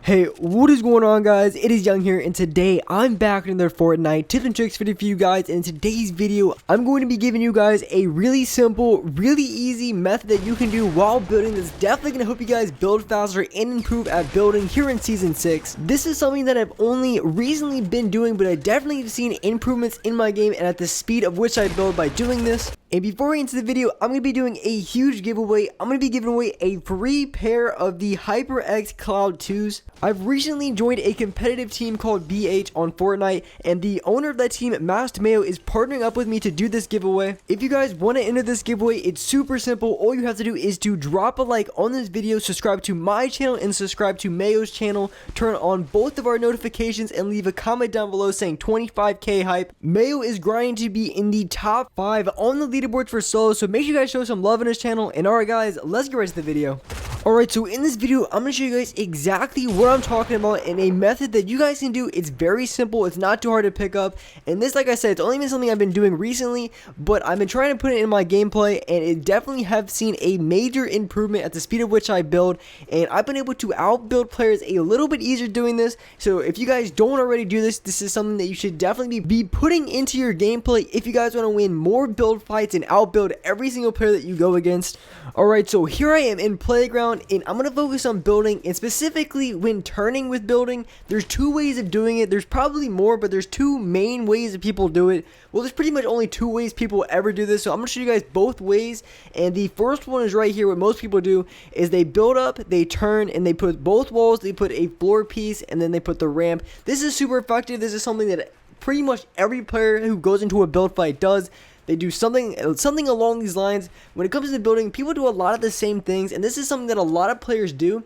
Hey, what is going on, guys? It is Young here, and today I'm back with another Fortnite tips and tricks video for you guys. And in today's video, I'm going to be giving you guys a really simple, really easy method that you can do while building that's definitely going to help you guys build faster and improve at building here in Season 6. This is something that I've only recently been doing, but I definitely have seen improvements in my game and at the speed of which I build by doing this. And before we get into the video, I'm going to be doing a huge giveaway. I'm going to be giving away a free pair of the HyperX Cloud 2s. I've recently joined a competitive team called BH on Fortnite, and the owner of that team, MAYO, is partnering up with me to do this giveaway. If you guys want to enter this giveaway, it's super simple. All you have to do is to drop a like on this video, subscribe to my channel, and subscribe to MAYO's channel. Turn on both of our notifications and leave a comment down below saying 25k hype. MAYO is grinding to be in the top 5 on the leaderboards for solo, so make sure you guys show some love on his channel. And alright guys, let's get right to the video. Alright, so in this video, I'm going to show you guys exactly what I'm talking about and a method that you guys can do. It's very simple, it's not too hard to pick up, and this, like I said, it's only been something I've been doing recently, but I've been trying to put it in my gameplay, and it definitely have seen a major improvement at the speed at which I build, and I've been able to outbuild players a little bit easier doing this. So if you guys don't already do this, this is something that you should definitely be putting into your gameplay if you guys want to win more build fights and outbuild every single player that you go against. Alright, so here I am in Playground, and I'm going to focus on building, and specifically when turning with building, there's two ways of doing it. There's probably more, but there's two main ways that people do it. Well, there's pretty much only two ways people ever do this, so I'm going to show you guys both ways. And the first one is right here. What most people do is they build up, they turn, and they put both walls, they put a floor piece, and then they put the ramp. This is super effective. This is something that pretty much every player who goes into a build fight does. They do something along these lines. When it comes to building, people do a lot of the same things, and this is something that a lot of players do.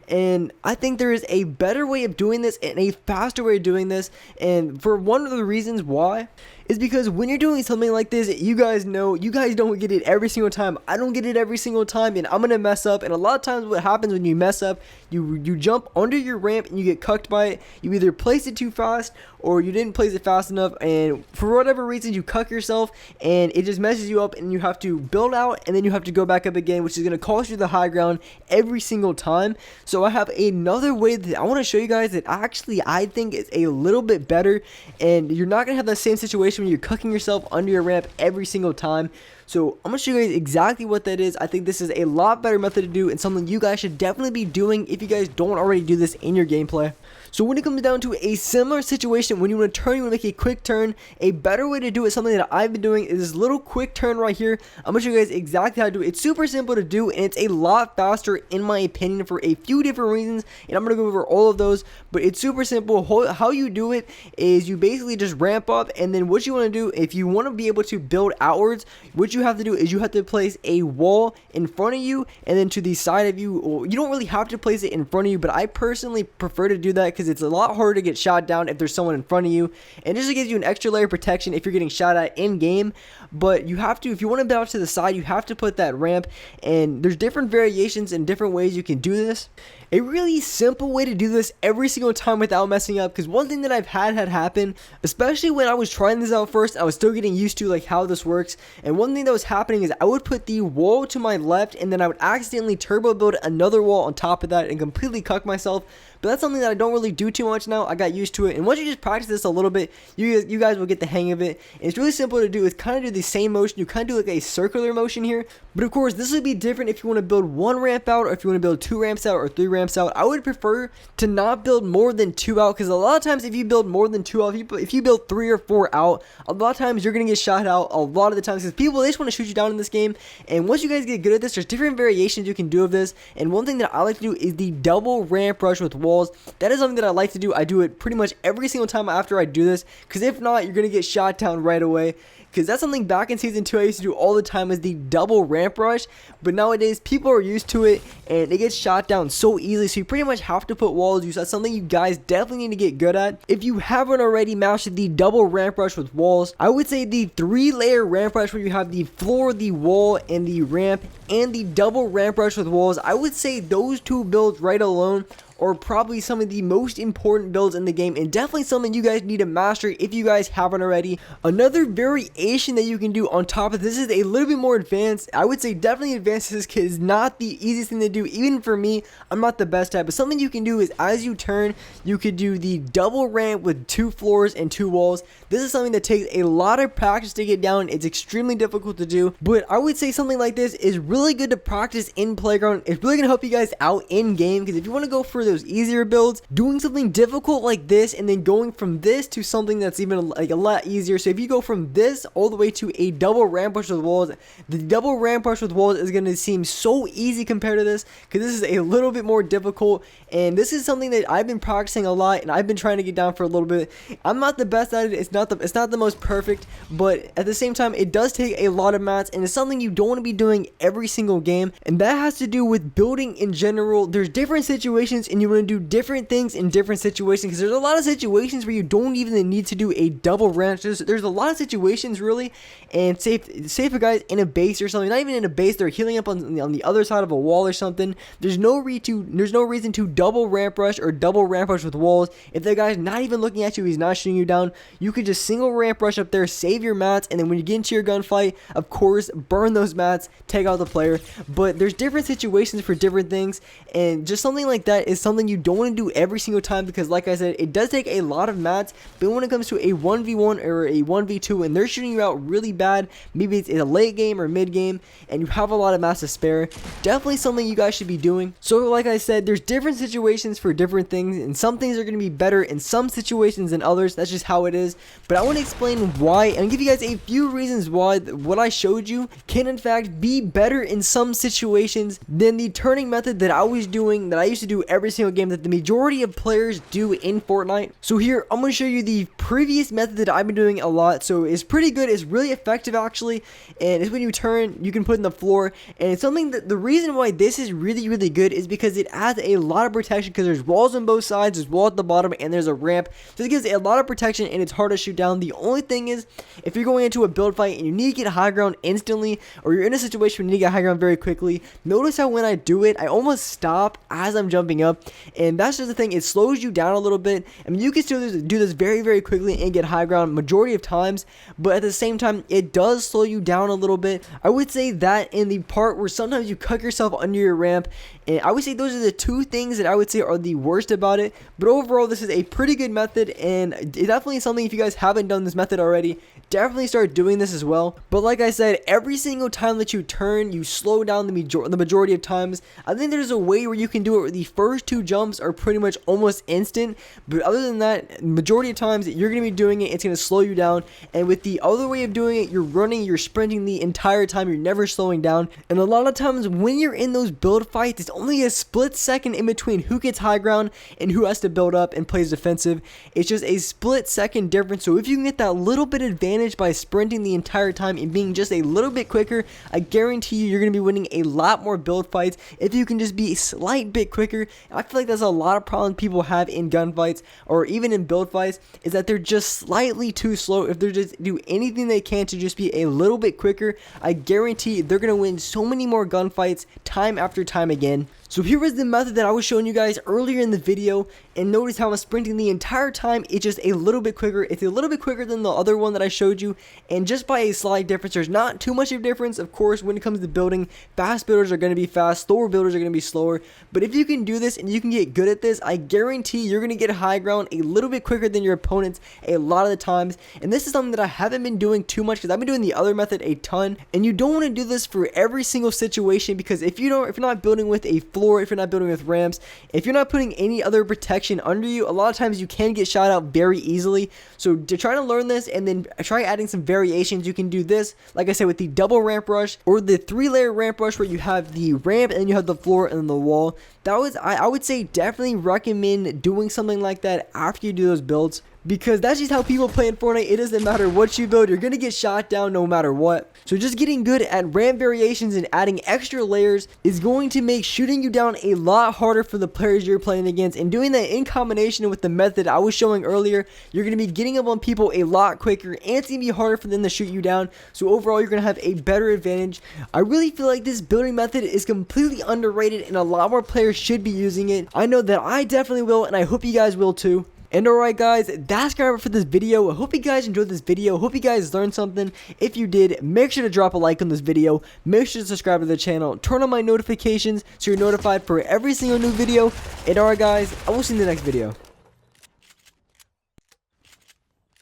And I think there is a better way of doing this and a faster way of doing this. And for one of the reasons why is because when you're doing something like this, you guys know, you guys don't get it every single time. I don't get it every single time, and I'm gonna mess up. And a lot of times what happens when you mess up, you jump under your ramp and you get cucked by it. You either place it too fast or you didn't place it fast enough, and for whatever reason you cuck yourself and it just messes you up, and you have to build out and then you have to go back up again, which is going to cost you the high ground every single time. So I have another way that I want to show you guys that actually I think is a little bit better, and you're not going to have the same situation when you're cucking yourself under your ramp every single time. So I'm going to show you guys exactly what that is. I think this is a lot better method to do, and something you guys should definitely be doing if you guys don't already do this in your gameplay. So when it comes down to a similar situation, when you want to turn, you want to make a quick turn, a better way to do it, something that I've been doing, is this little quick turn right here. I'm going to show you guys exactly how to do it. It's super simple to do, and it's a lot faster in my opinion for a few different reasons, and I'm going to go over all of those, but it's super simple. How you do it is you basically just ramp up, and then what you want to do, if you want to be able to build outwards, what you have to do is you have to place a wall in front of you, and then to the side of you. Well, you don't really have to place it in front of you, but I personally prefer to do that because it's a lot harder to get shot down if there's someone in front of you, and this just gives you an extra layer of protection if you're getting shot at in game. But you have to, if you want to build out to the side, you have to put that ramp, and there's different variations and different ways you can do this. A really simple way to do this every single time without messing up, because one thing that I've had happen, especially when I was trying this out first, I was still getting used to like how this works, and one thing that was happening is I would put the wall to my left, and then I would accidentally turbo build another wall on top of that and completely cuck myself. But that's something that I don't really do too much now. I got used to it, and once you just practice this a little bit, you guys will get the hang of it. And it's really simple to do. It's kind of do the same motion. You kind of do like a circular motion here, but of course this would be different if you want to build one ramp out, or if you want to build 2 ramps out, or 3 ramps out. I would prefer to not build more than 2 out, because a lot of times if you build more than 2 out, if you build 3 or 4 out, a lot of times you're gonna get shot out a lot of the times, because people, they just want to shoot you down in this game. And once you guys get good at this, there's different variations you can do of this, and one thing that I like to do is the double ramp rush with walls. That is something that I like to do. I do it pretty much every single time after I do this, because if not, you're gonna get shot down right away. Because that's something back in Season 2 I used to do all the time, is the double ramp rush. But nowadays, people are used to it, and it gets shot down so easily. So you pretty much have to put walls. That's something you guys definitely need to get good at. If you haven't already mastered the double ramp rush with walls, I would say the 3-layer ramp rush where you have the floor, the wall, and the ramp, and the double ramp rush with walls, I would say those 2 builds right alone are probably some of the most important builds in the game, and definitely something you guys need to master if you guys haven't already. Another variation that you can do on top of this is a little bit more advanced. I would say definitely advanced. This is not the easiest thing to do, even for me. I'm not the best at, but something you can do is as you turn, you could do the double ramp with 2 floors and 2 walls. This is something that takes a lot of practice to get down. It's extremely difficult to do, but I would say something like this is really good to practice in Playground. It's really gonna help you guys out in game, because if you want to go for those easier builds, doing something difficult like this and then going from this to something that's even like a lot easier. So if you go from this all the way to a double ramp rush with walls, the double ramp rush with walls is going to seem so easy compared to this, because this is a little bit more difficult. And this is something that I've been practicing a lot, and I've been trying to get down for a little bit. I'm not the best at it. It's not the most perfect, but at the same time, it does take a lot of mats, and it's something you don't want to be doing every single game. And that has to do with building in general. There's different situations, and you want to do different things in different situations, because there's a lot of situations where you don't even need to do a double ramp. There's a lot of situations really, and say for guys in a base or something, not even in a base, they're healing up on the other side of a wall or something. There's no reason to double ramp rush or double ramp rush with walls. If the guy's not even looking at you, he's not shooting you down, you could just single ramp rush up there, save your mats, and then when you get into your gunfight, of course, burn those mats, take out the player. But there's different situations for different things, and just something like that is something you don't want to do every single time, because like I said, it does take a lot of mats. But when it comes to a 1v1 or a 1v2 and they're shooting you out really bad, maybe it's in a late game or mid game, and you have a lot of mats to spare, definitely something you guys should be doing. So like I said, there's different situations for different things, and some things are going to be better in some situations than others. That's just how it is. But I want to explain why and give you guys a few reasons why what I showed you can in fact be better in some situations than the turning method that I was doing, that I used to do every single game, that the majority of players do in Fortnite. So here I'm going to show you the previous method that I've been doing a lot. So it's pretty good, it's really effective actually, and it's when you turn, you can put in the floor. And it's something that the reason why this is really good is because it adds a lot of protection, because there's walls on both sides, there's wall at the bottom, and there's a ramp. So it gives a lot of protection, and it's hard to shoot down. The only thing is, if you're going into a build fight and you need to get high ground instantly, or you're in a situation where you need to get high ground very quickly, notice how when I do it, I almost stop as I'm jumping up. And that's just the thing, it slows you down a little bit. I mean, you can still do this very quickly and get high ground majority of times, but at the same time, it does slow you down a little bit. I would say that in the part where sometimes you cut yourself under your ramp, and I would say those are the two things that I would say are the worst about it. But overall, this is a pretty good method, and it definitely is something, if you guys haven't done this method already, definitely start doing this as well. But like I said, every single time that you turn, you slow down the majority of times. I think there's a way where you can do it where the first 2 jumps are pretty much almost instant, but other than that, majority of times you're going to be doing it, it's going to slow you down. And with the other way of doing it, you're running, you're sprinting the entire time, you're never slowing down. And a lot of times when you're in those build fights, it's only a split second in between who gets high ground and who has to build up and plays defensive. It's just a split second difference. So if you can get that little bit advantage by sprinting the entire time and being just a little bit quicker, I guarantee you're going to be winning a lot more build fights if you can just be a slight bit quicker. I feel like that's a lot of problems people have in gunfights or even in build fights, is that they're just slightly too slow. If they're just do anything they can to just be a little bit quicker, I guarantee they're going to win so many more gunfights time after time again. So here was the method that I was showing you guys earlier in the video, and notice how I'm sprinting the entire time. It's just a little bit quicker. It's a little bit quicker than the other one that I showed you, and just by a slight difference. There's not too much of a difference. Of course, when it comes to building, fast builders are going to be fast, slower builders are going to be slower. But if you can do this and you can get good at this, I guarantee you're going to get high ground a little bit quicker than your opponents a lot of the times. And this is something that I haven't been doing too much, because I've been doing the other method a ton. And you don't want to do this for every single situation, because if you're not building with a floor, if you're not building with ramps, if you're not putting any other protection under you, a lot of times you can get shot out very easily. So to try to learn this and then try adding some variations, you can do this, like I said, with the double ramp rush or the 3-layer ramp rush, where you have the ramp and you have the floor and the wall. That was, I would say, definitely recommend doing something like that after you do those builds. because that's just how people play in Fortnite. It doesn't matter what you build, you're gonna get shot down no matter what. So just getting good at ramp variations and adding extra layers is going to make shooting you down a lot harder for the players you're playing against, and doing that in combination with the method I was showing earlier, you're going to be getting up on people a lot quicker, and it's going to be harder for them to shoot you down. So overall, you're going to have a better advantage. I really feel like this building method is completely underrated, and a lot more players should be using it. I know that I definitely will, and I hope you guys will too. And alright guys, that's gonna wrap it for this video. I hope you guys enjoyed this video. Hope you guys learned something. If you did, make sure to drop a like on this video. Make sure to subscribe to the channel. Turn on my notifications so you're notified for every single new video. And alright guys, I will see you in the next video.